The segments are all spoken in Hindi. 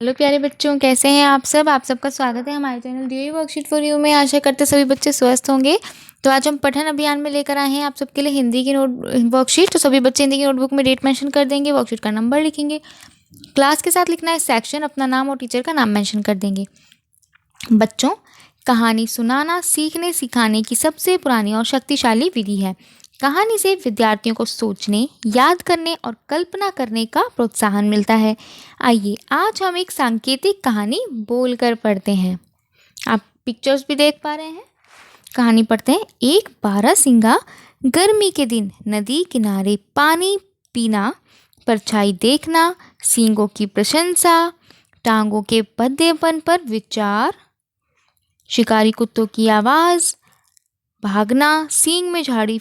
हेलो प्यारे बच्चों, कैसे हैं आप सब। आप सबका स्वागत है हमारे channel D worksheet for you में। आशा करते सभी बच्चे स्वस्थ होंगे। तो आज हम पठन अभियान में लेकर आए हैं आप सबके लिए हिंदी की नोट वर्कशीट। तो सभी बच्चे हिंदी की नोटबुक में डेट मेंशन कर देंगे, वर्कशीट का नंबर लिखेंगे, क्लास के साथ लिखना है सेक्शन, अपना नाम और टीचर का नाम मेंशन कर देंगे। बच्चों, कहानी सुनाना सीखने सिखाने की सबसे पुरानी और शक्तिशाली विधि है। कहानी से विद्यार्थियों को सोचने, याद करने और कल्पना करने का प्रोत्साहन मिलता है। आइए आज हम एक सांकेतिक कहानी बोलकर पढ़ते हैं। आप पिक्चर्स भी देख पा रहे हैं। कहानी पढ़ते हैं। एक बारहसिंगा गर्मी के दिन नदी किनारे पानी पीना, परछाई देखना, सींगों की प्रशंसा, टांगों के भद्देपन पर विचार, शिकारी कुत्तों की आवाज़, भागना, सींग झाड़ी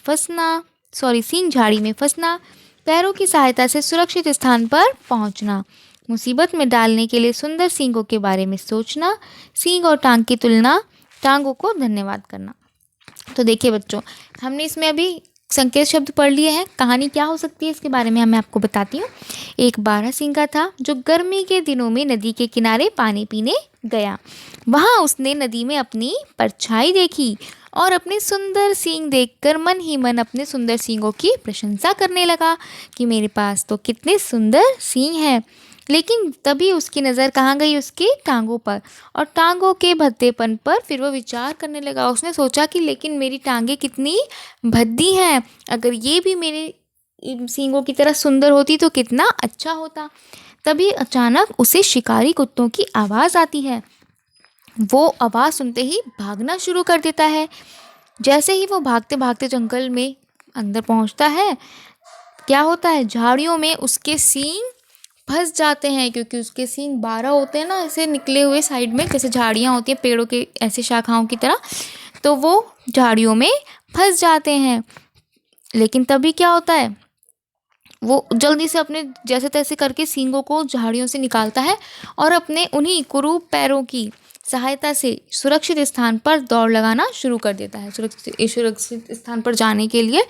में फंसना, पैरों की सहायता से सुरक्षित स्थान पर पहुंचना, मुसीबत में डालने के लिए सुंदर सींगों के बारे में सोचना, सींग और टांग की तुलना, टांगों को धन्यवाद करना। तो देखिए बच्चों, हमने इसमें अभी संकेत शब्द पढ़ लिए हैं। कहानी क्या हो सकती है इसके बारे में मैं आपको बताती हूँ। एक बारहसिंगा था जो गर्मी के दिनों में नदी के किनारे पानी पीने गया। वहाँ उसने नदी में अपनी परछाई देखी और अपने सुंदर सींग देखकर मन ही मन अपने सुंदर सींगों की प्रशंसा करने लगा कि मेरे पास तो कितने सुंदर सींग हैं। लेकिन तभी उसकी नज़र कहाँ गई? उसकी टांगों पर और टांगों के भद्देपन पर। फिर वो विचार करने लगा। उसने सोचा कि लेकिन मेरी टांगें कितनी भद्दी हैं, अगर ये भी मेरे सींगों की तरह सुंदर होती तो कितना अच्छा होता। तभी अचानक उसे शिकारी कुत्तों की आवाज़ आती है। वो आवाज़ सुनते ही भागना शुरू कर देता है। जैसे ही वो भागते भागते जंगल में अंदर पहुंचता है, क्या होता है? झाड़ियों में उसके सींग फंस जाते हैं, क्योंकि उसके सींग 12 होते हैं ना, ऐसे निकले हुए साइड में, जैसे झाड़ियाँ होती हैं पेड़ों के ऐसे शाखाओं की तरह। तो वो झाड़ियों में फंस जाते हैं। लेकिन तभी क्या होता है? वो जल्दी से अपने जैसे तैसे करके सींगों को झाड़ियों से निकालता है और अपने उन्हीं कुरूप पैरों की सहायता से सुरक्षित स्थान पर दौड़ लगाना शुरू कर देता है, सुरक्षित स्थान पर जाने के लिए।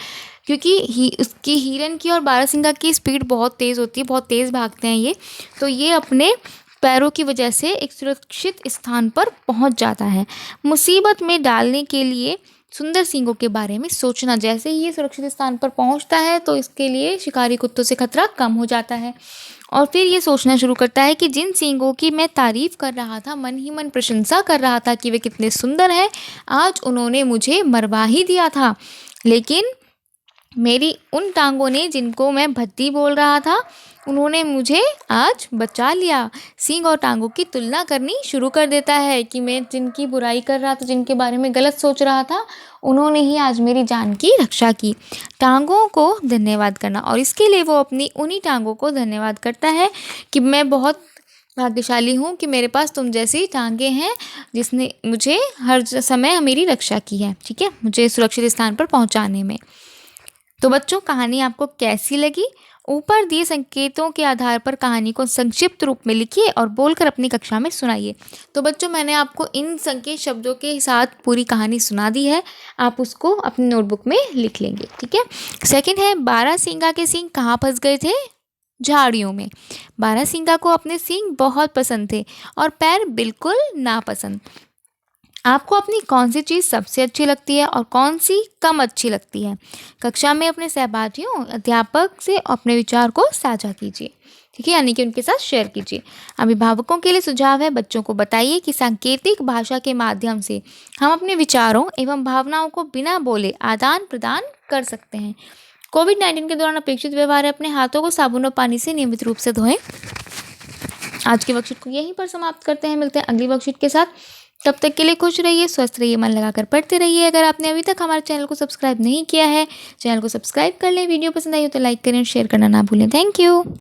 क्योंकि उसकी हिरन की और बारहसिंगा की स्पीड बहुत तेज़ होती है, बहुत तेज़ भागते हैं ये। तो ये अपने पैरों की वजह से एक सुरक्षित स्थान पर पहुंच जाता है। मुसीबत में डालने के लिए सुंदर सींगों के बारे में सोचना। जैसे ही ये सुरक्षित स्थान पर पहुंचता है तो इसके लिए शिकारी कुत्तों से खतरा कम हो जाता है। और फिर ये सोचना शुरू करता है कि जिन सींगों की मैं तारीफ कर रहा था, मन ही मन प्रशंसा कर रहा था कि वे कितने सुंदर हैं, आज उन्होंने मुझे मरवा ही दिया था। लेकिन मेरी उन टांगों ने, जिनको मैं भद्दी बोल रहा था, उन्होंने मुझे आज बचा लिया। सींग और टांगों की तुलना करनी शुरू कर देता है कि मैं जिनकी बुराई कर रहा था, जिनके बारे में गलत सोच रहा था, उन्होंने ही आज मेरी जान की रक्षा की। टांगों को धन्यवाद करना, और इसके लिए वो अपनी उन्हीं टांगों को धन्यवाद करता है कि मैं बहुत भाग्यशाली हूँ कि मेरे पास तुम जैसी टांगें हैं, जिसने मुझे हर समय मेरी रक्षा की है, ठीक है, मुझे सुरक्षित स्थान पर पहुँचाने में। तो बच्चों, कहानी आपको कैसी लगी? ऊपर दिए संकेतों के आधार पर कहानी को संक्षिप्त रूप में लिखिए और बोलकर अपनी कक्षा में सुनाइए। तो बच्चों, मैंने आपको इन संकेत शब्दों के साथ पूरी कहानी सुना दी है। आप उसको अपनी नोटबुक में लिख लेंगे, ठीक है। सेकंड है, बारहसिंगा के सींग कहाँ फंस गए थे? झाड़ियों में। बारहसिंगा को अपने सींग बहुत पसंद थे और पैर बिल्कुल नापसंद। आपको अपनी कौन सी चीज़ सबसे अच्छी लगती है और कौन सी कम अच्छी लगती है? कक्षा में अपने सहपाठियों, अध्यापक से अपने विचार को साझा कीजिए, ठीक है, यानी कि उनके साथ शेयर कीजिए। अभिभावकों के लिए सुझाव है, बच्चों को बताइए कि सांकेतिक भाषा के माध्यम से हम अपने विचारों एवं भावनाओं को बिना बोले आदान प्रदान कर सकते हैं। कोविड-19 के दौरान अपेक्षित व्यवहार है, अपने हाथों को साबुन और पानी से नियमित रूप से धोएं। आज की वर्कशीट को यहीं पर समाप्त करते हैं। मिलते हैं अगली वर्कशीट के साथ। तब तक के लिए खुश रहिए, स्वस्थ रहिए, मन लगाकर पढ़ते रहिए। अगर आपने अभी तक हमारे चैनल को सब्सक्राइब नहीं किया है, चैनल को सब्सक्राइब कर लें। वीडियो पसंद आई हो तो लाइक करें और शेयर करना ना भूलें। Thank you.